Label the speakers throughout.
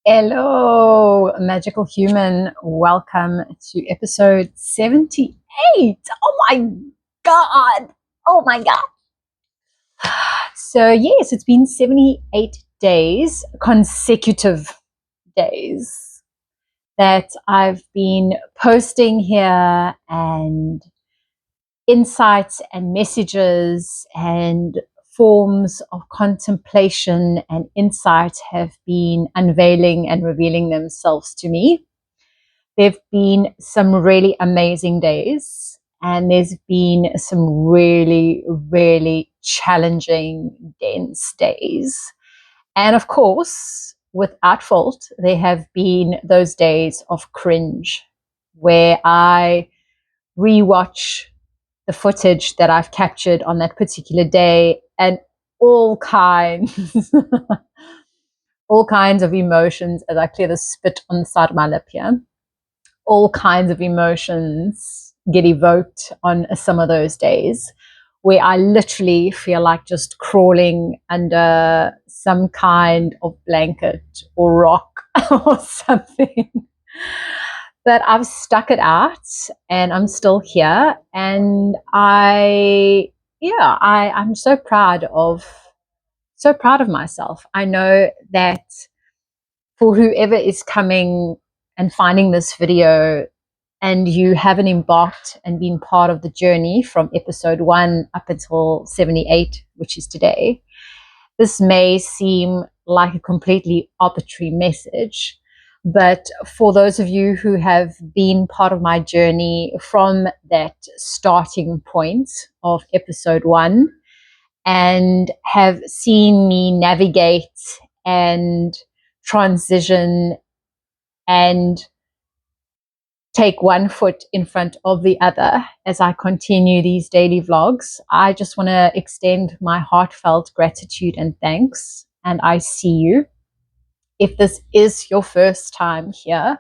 Speaker 1: Hello, magical human. Welcome to episode 78. Oh my God. Oh my God. So, yes, it's been 78 days, consecutive days, that I've been posting here, and insights and messages and forms of contemplation and insight have been unveiling and revealing themselves to me. There've been some really amazing days, and there's been some really, really challenging, dense days. And of course, without fault, there have been those days of cringe where I rewatch the footage that I've captured on that particular day, and all kinds, all kinds of emotions as I clear the spit on the side of my lip here. All kinds of emotions get evoked on some of those days where I literally feel like just crawling under some kind of blanket or rock or something. But I've stuck it out and I'm still here. And I'm so proud of myself. I know that for whoever is coming and finding this video and you haven't embarked and been part of the journey from episode 1 up until 78, which is today, this may seem like a completely arbitrary message. But for those of you who have been part of my journey from that starting point of episode 1 and have seen me navigate and transition and take one foot in front of the other as I continue these daily vlogs, I just want to extend my heartfelt gratitude and thanks. And I see you. If this is your first time here,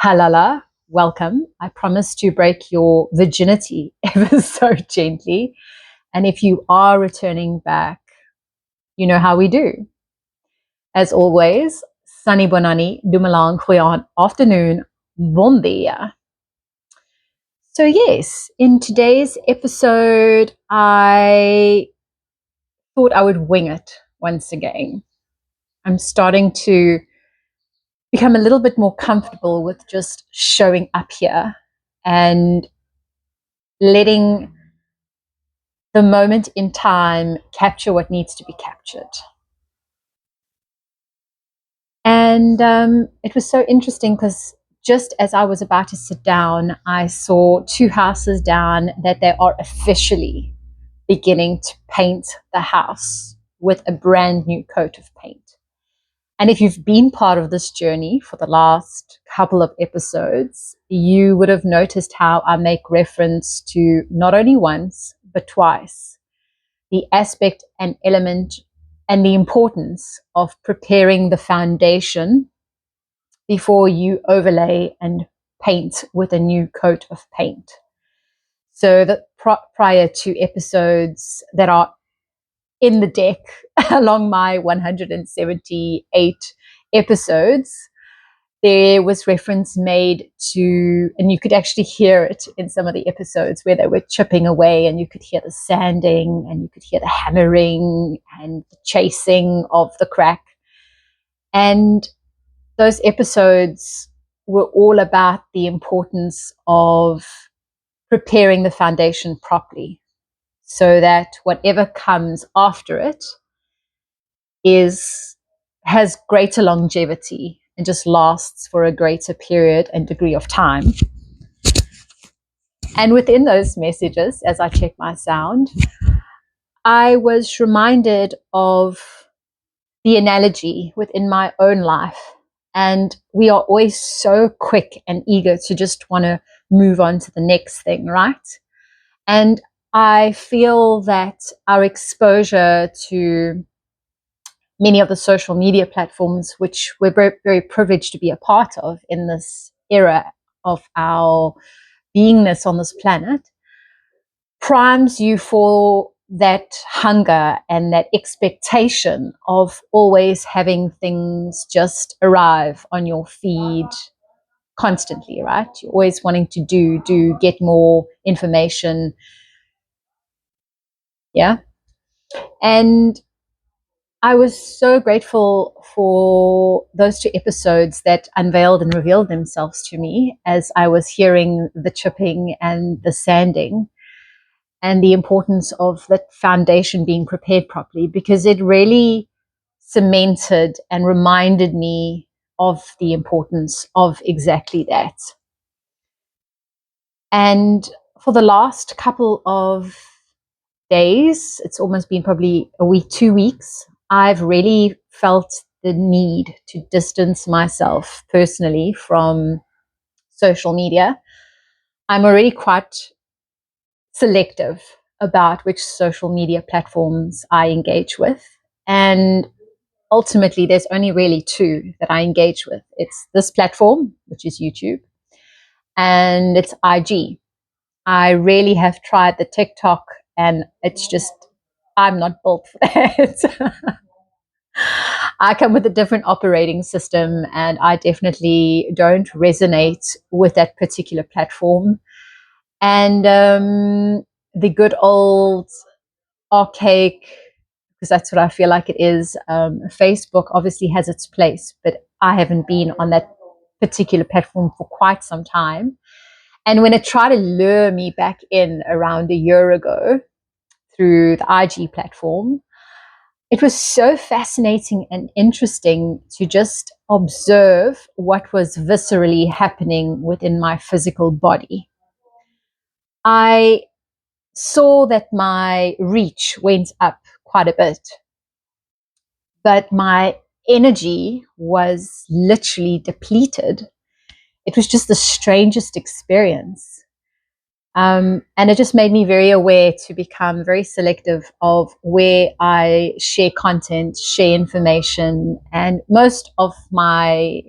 Speaker 1: halala, welcome. I promise to break your virginity ever so gently. And if you are returning back, you know how we do. As always, sunny bonani, dumalang goeie afternoon, bon dia. So yes, in today's episode, I thought I would wing it once again. I'm starting to become a little bit more comfortable with just showing up here and letting the moment in time capture what needs to be captured. And it was so interesting because just as I was about to sit down, I saw 2 houses down that they are officially beginning to paint the house with a brand new coat of paint. And if you've been part of this journey for the last couple of episodes, you would have noticed how I make reference to not only once, but twice, the aspect and element and the importance of preparing the foundation before you overlay and paint with a new coat of paint. So that prior to episodes that are in the deck along my 178 episodes, there was reference made to, and you could actually hear it in some of the episodes where they were chipping away, and you could hear the sanding and you could hear the hammering and the chasing of the crack. And those episodes were all about the importance of preparing the foundation properly so that whatever comes after it has greater longevity and just lasts for a greater period and degree of time. And within those messages, as I check my sound, I was reminded of the analogy within my own life. And we are always so quick and eager to just want to move on to the next thing, right? And I feel that our exposure to many of the social media platforms, which we're very, very privileged to be a part of in this era of our beingness on this planet, primes you for that hunger and that expectation of always having things just arrive on your feed constantly, right? You're always wanting to get more information. Yeah. And I was so grateful for those 2 episodes that unveiled and revealed themselves to me as I was hearing the chipping and the sanding, and the importance of the foundation being prepared properly, because it really cemented and reminded me of the importance of exactly that. And for the last couple of days, it's almost been probably a week, 2 weeks, I've really felt the need to distance myself personally from social media. I'm already quite selective about which social media platforms I engage with. And ultimately, there's only really 2 that I engage with. It's this platform, which is YouTube, and it's IG. I really have tried the TikTok, and it's just, I'm not built for that. I come with a different operating system, and I definitely don't resonate with that particular platform. And the good old archaic, because that's what I feel like it is, Facebook obviously has its place, but I haven't been on that particular platform for quite some time. And when it tried to lure me back in around a year ago through the IG platform, it was so fascinating and interesting to just observe what was viscerally happening within my physical body. I saw that my reach went up quite a bit, but my energy was literally depleted. It was just the strangest experience. And it just made me very aware to become very selective of where I share content, share information, and most of my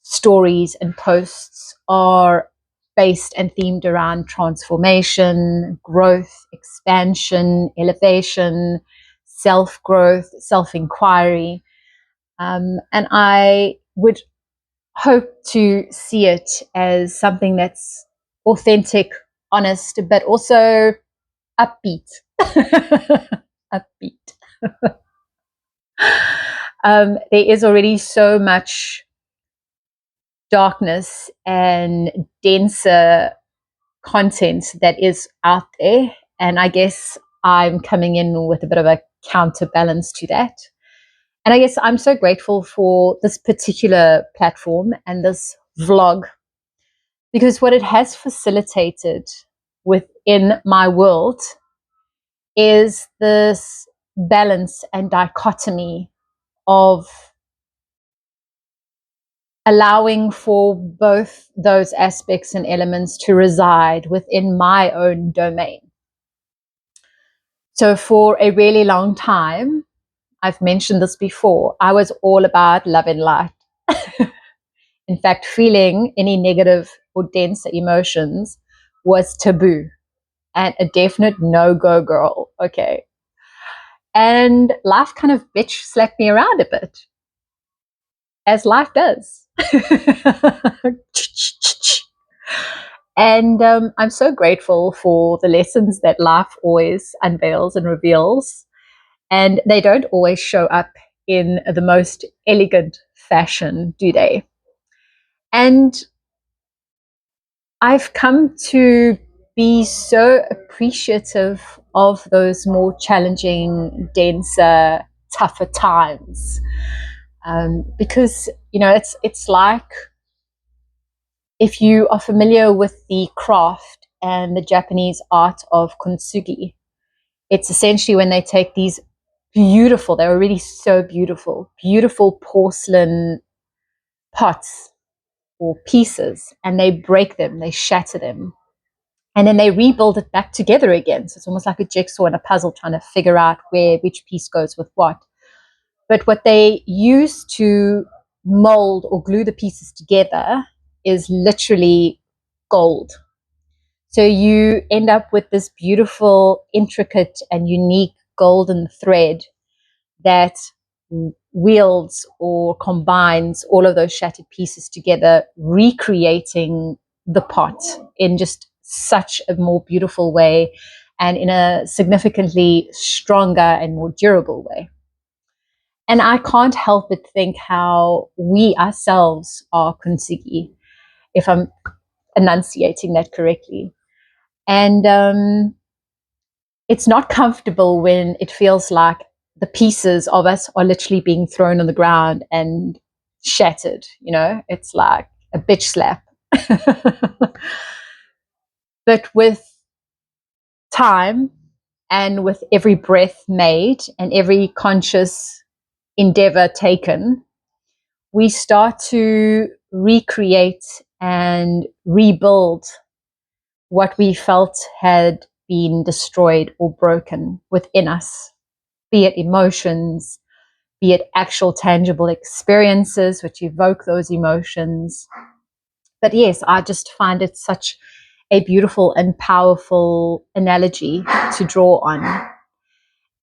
Speaker 1: stories and posts are based and themed around transformation, growth, expansion, elevation, self-growth, self-inquiry. And I would hope to see it as something that's authentic, honest, but also upbeat. Upbeat. There is already so much darkness and denser content that is out there. And I guess I'm coming in with a bit of a counterbalance to that. And I guess I'm so grateful for this particular platform and this vlog, because what it has facilitated within my world is this balance and dichotomy of allowing for both those aspects and elements to reside within my own domain. So for a really long time, I've mentioned this before, I was all about love and light. In fact, feeling any negative or denser emotions was taboo and a definite no-go girl. Okay. And life kind of bitch slapped me around a bit, as life does. And I'm so grateful for the lessons that life always unveils and reveals. And they don't always show up in the most elegant fashion, do they? And I've come to be so appreciative of those more challenging, denser, tougher times. Because, you know, it's like, if you are familiar with the craft and the Japanese art of kintsugi, it's essentially when they take these beautiful, they're already so beautiful, beautiful porcelain pots or pieces, and they break them, they shatter them, and then they rebuild it back together again. So it's almost like a jigsaw and a puzzle, trying to figure out which piece goes with what. But what they use to mold or glue the pieces together is literally gold. So you end up with this beautiful, intricate, and unique golden thread that wields or combines all of those shattered pieces together, recreating the pot in just such a more beautiful way and in a significantly stronger and more durable way. And I can't help but think how we ourselves are kintsugi, if I'm enunciating that correctly. And it's not comfortable when it feels like the pieces of us are literally being thrown on the ground and shattered. You know, it's like a bitch slap. But with time and with every breath made and every conscious endeavor taken, we start to recreate and rebuild what we felt had been destroyed or broken within us, be it emotions, be it actual tangible experiences which evoke those emotions. But yes, I just find it such a beautiful and powerful analogy to draw on.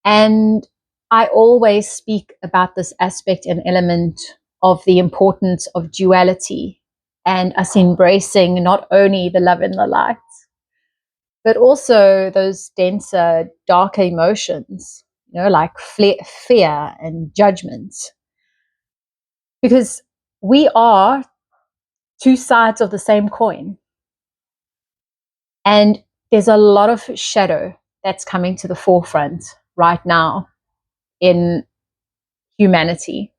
Speaker 1: And I always speak about this aspect and element of the importance of duality and us embracing not only the love and the light, but also those denser, darker emotions, you know, like fear and judgment. Because we are two sides of the same coin. And there's a lot of shadow that's coming to the forefront right now in humanity.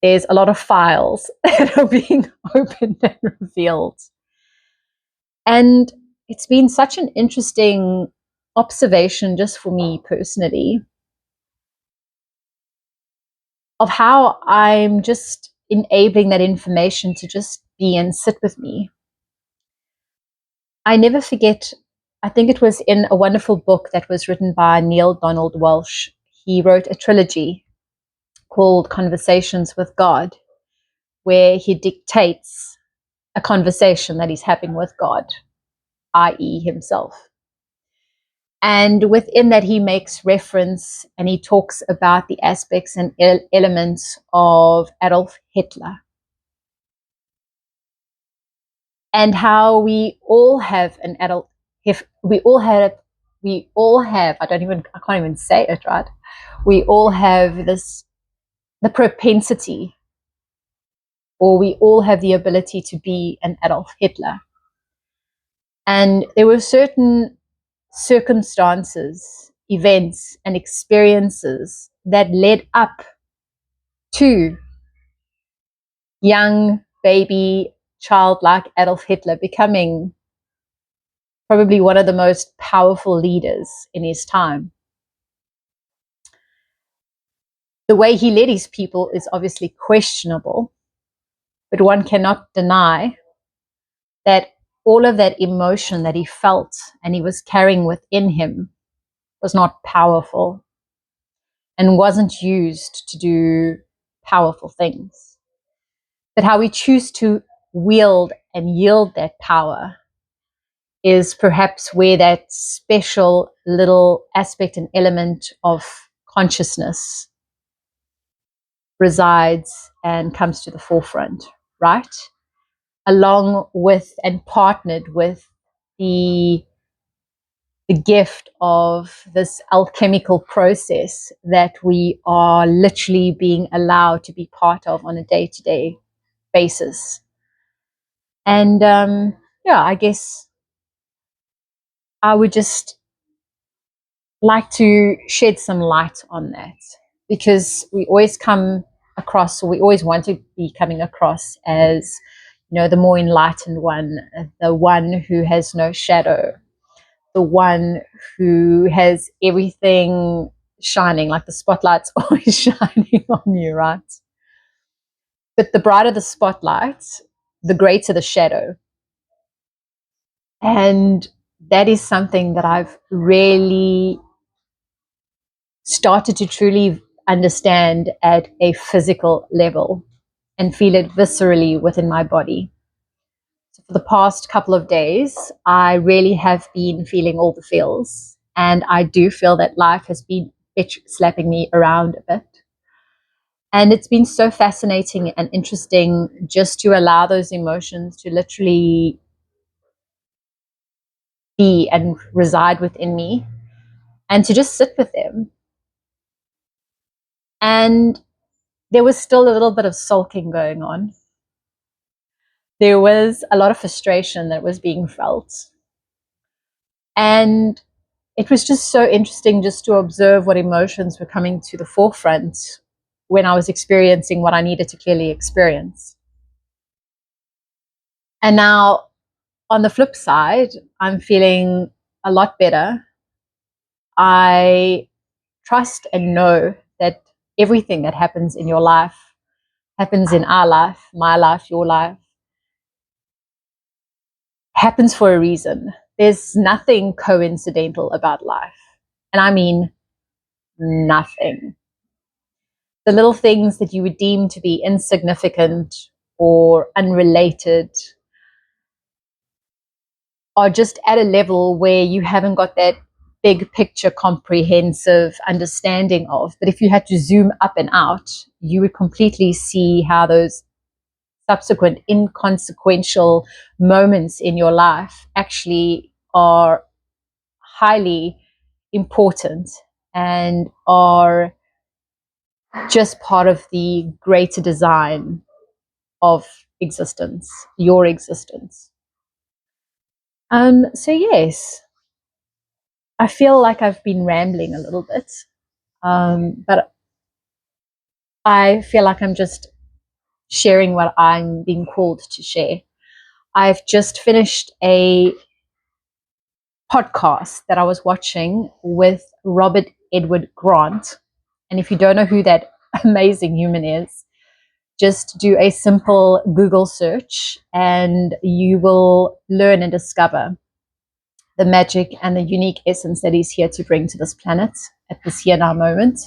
Speaker 1: There's a lot of files that are being opened and revealed. And it's been such an interesting observation just for me personally of how I'm just enabling that information to just be and sit with me. I never forget, I think it was in a wonderful book that was written by Neil Donald Walsh. He wrote a trilogy called Conversations with God, where he dictates a conversation that he's having with God, i.e. himself. And within that, he makes reference and he talks about the aspects and elements of Adolf Hitler and how we all have an adult, if we all have, I can't even say it right. We all have this, the propensity, or we all have the ability to be an Adolf Hitler. And there were certain circumstances, events, and experiences that led up to young, baby, childlike Adolf Hitler becoming probably one of the most powerful leaders in his time. The way he led his people is obviously questionable, but one cannot deny that all of that emotion that he felt and he was carrying within him was not powerful and wasn't used to do powerful things. But how we choose to wield and yield that power is perhaps where that special little aspect and element of consciousness resides and comes to the forefront, right? Along with and partnered with the gift of this alchemical process that we are literally being allowed to be part of on a day-to-day basis. And I guess I would just like to shed some light on that, because we always come across, or we always want to be coming across as, you know, the more enlightened one, the one who has no shadow, the one who has everything shining, like the spotlight's always shining on you, right? But the brighter the spotlight, the greater the shadow. And that is something that I've really started to truly understand at a physical level and feel it viscerally within my body. So for the past couple of days, I really have been feeling all the feels. And I do feel that life has been bitch slapping me around a bit. And it's been so fascinating and interesting just to allow those emotions to literally be and reside within me and to just sit with them. And there was still a little bit of sulking going on. There was a lot of frustration that was being felt. And it was just so interesting just to observe what emotions were coming to the forefront when I was experiencing what I needed to clearly experience. And now, on the flip side, I'm feeling a lot better. I trust and know that everything that happens in your life happens in our life, my life, your life, happens for a reason. There's nothing coincidental about life. And I mean nothing. The little things that you would deem to be insignificant or unrelated are just at a level where you haven't got that big picture comprehensive understanding of. But if you had to zoom up and out, you would completely see how those subsequent inconsequential moments in your life actually are highly important and are just part of the greater design of existence, your existence. So yes, I feel like I've been rambling a little bit, but I feel like I'm just sharing what I'm being called to share. I've just finished a podcast that I was watching with Robert Edward Grant. And if you don't know who that amazing human is, just do a simple Google search and you will learn and discover the magic and the unique essence that he's here to bring to this planet at this here now moment.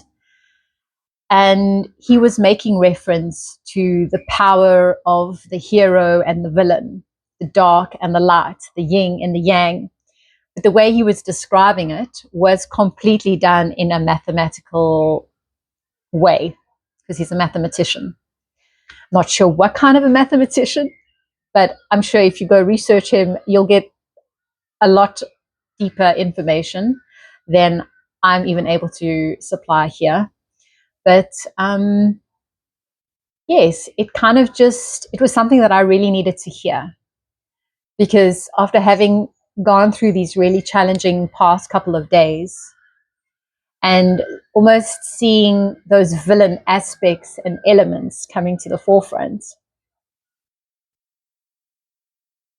Speaker 1: And he was making reference to the power of the hero and the villain, the dark and the light, the yin and the yang. But the way he was describing it was completely done in a mathematical way, because he's a mathematician. Not sure what kind of a mathematician, but I'm sure if you go research him, you'll get a lot deeper information than I'm even able to supply here. But yes, it kind of just, it was something that I really needed to hear, because after having gone through these really challenging past couple of days and almost seeing those villain aspects and elements coming to the forefront,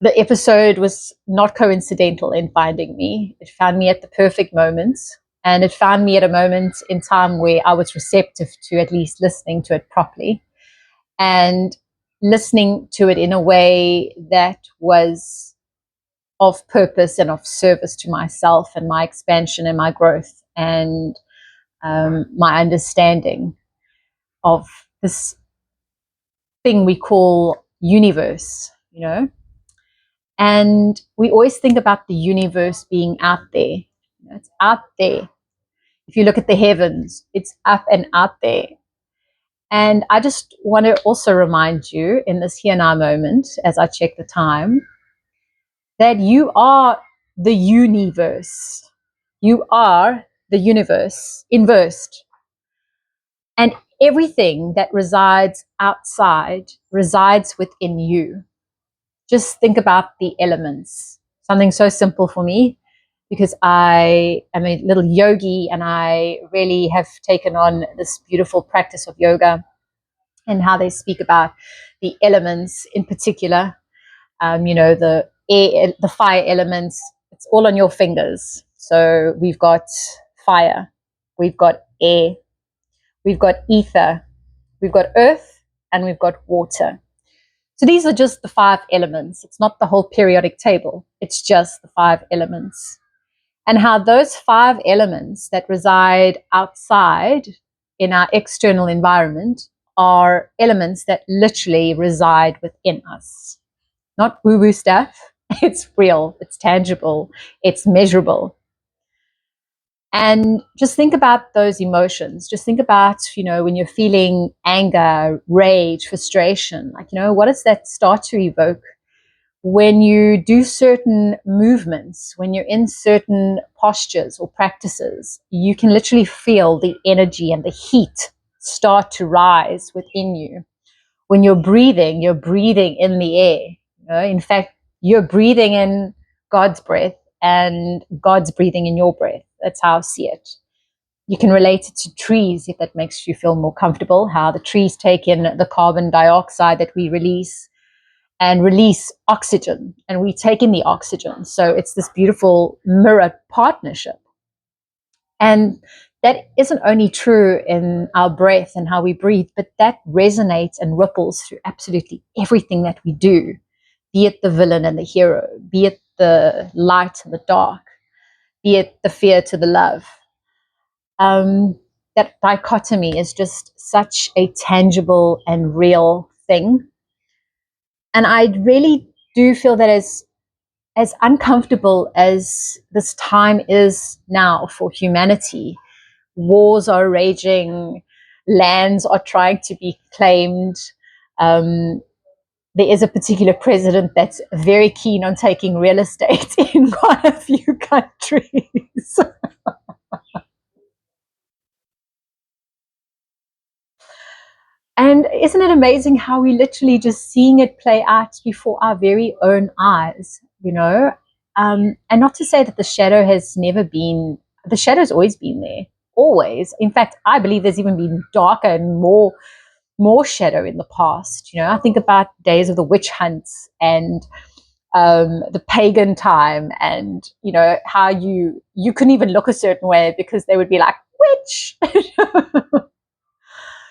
Speaker 1: the episode was not coincidental in finding me. It found me at the perfect moment, and it found me at a moment in time where I was receptive to at least listening to it properly and listening to it in a way that was of purpose and of service to myself and my expansion and my growth and my understanding of this thing we call universe, you know. And we always think about the universe being out there. You know, it's out there. If you look at the heavens, it's up and out there. And I just want to also remind you in this here now moment, as I check the time, that you are the universe. You are the universe inversed. And everything that resides outside resides within you. Just think about the elements. Something so simple for me, because I am a little yogi and I really have taken on this beautiful practice of yoga and how they speak about the elements in particular. You know, the air, the fire elements, it's all on your fingers. So we've got fire, we've got air, we've got ether, we've got earth, and we've got water. So these are just the 5 elements. It's not the whole periodic table. It's just the 5 elements. And how those 5 elements that reside outside in our external environment are elements that literally reside within us. not woo-woo stuff. It's real, it's tangible, it's measurable. And just think about those emotions. Just think about, when you're feeling anger, rage, frustration, like, what does that start to evoke? When you do certain movements, when you're in certain postures or practices, you can literally feel the energy and the heat start to rise within you. When you're breathing in the air. In fact, you're breathing in God's breath and God's breathing in your breath. That's how I see it. You can relate it to trees if that makes you feel more comfortable, how the trees take in the carbon dioxide that we release and release oxygen, and we take in the oxygen. So it's this beautiful mirror partnership. And that isn't only true in our breath and how we breathe, but that resonates and ripples through absolutely everything that we do, be it the villain and the hero, be it the light and the dark, be it the fear to the love. That dichotomy is just such a tangible and real thing. And I really do feel that as uncomfortable as this time is now for humanity, wars are raging, lands are trying to be claimed. There is a particular president that's very keen on taking real estate in quite a few countries. And isn't it amazing how we literally just seeing it play out before our very own eyes, And not to say that the shadow's always been there, always. In fact, I believe there's even been darker and more shadow in the past. I think about days of the witch hunts and the pagan time, and how you couldn't even look a certain way because they would be like, witch.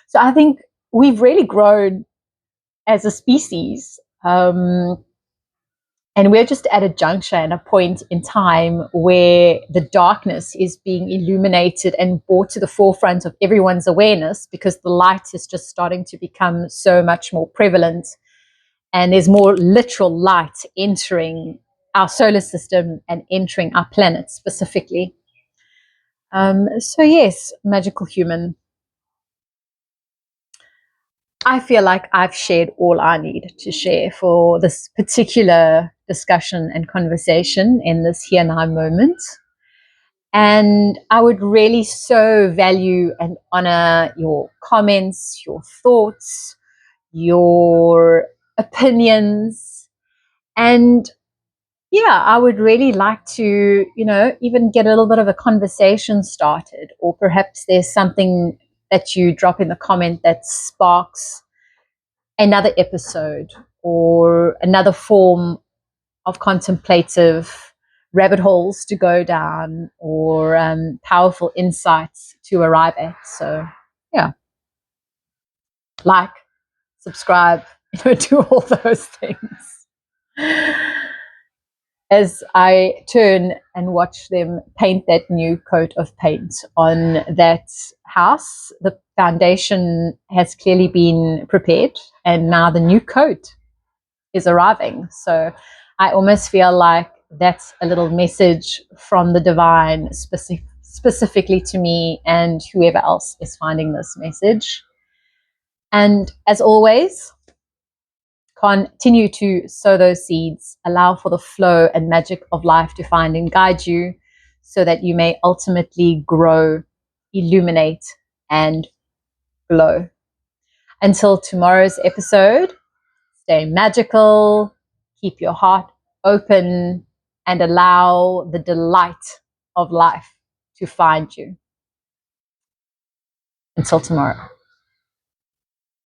Speaker 1: So I think we've really grown as a species, and we're just at a juncture and a point in time where the darkness is being illuminated and brought to the forefront of everyone's awareness, because the light is just starting to become so much more prevalent, and there's more literal light entering our solar system and entering our planet specifically. So yes, magical human, I feel like I've shared all I need to share for this particular discussion and conversation in this here now moment. And I would really so value and honor your comments, your thoughts, your opinions. And yeah, I would really like to, even get a little bit of a conversation started, or perhaps there's something that you drop in the comment that sparks another episode or another form of contemplative rabbit holes to go down, or powerful insights to arrive at. So yeah, like, subscribe, do all those things. As I turn and watch them paint that new coat of paint on that house, the foundation has clearly been prepared, and now the new coat is arriving. So I almost feel like that's a little message from the divine, specifically to me and whoever else is finding this message. And as always, continue to sow those seeds, allow for the flow and magic of life to find and guide you, so that you may ultimately grow, illuminate, and glow. Until tomorrow's episode, stay magical, keep your heart open, and allow the delight of life to find you. Until tomorrow.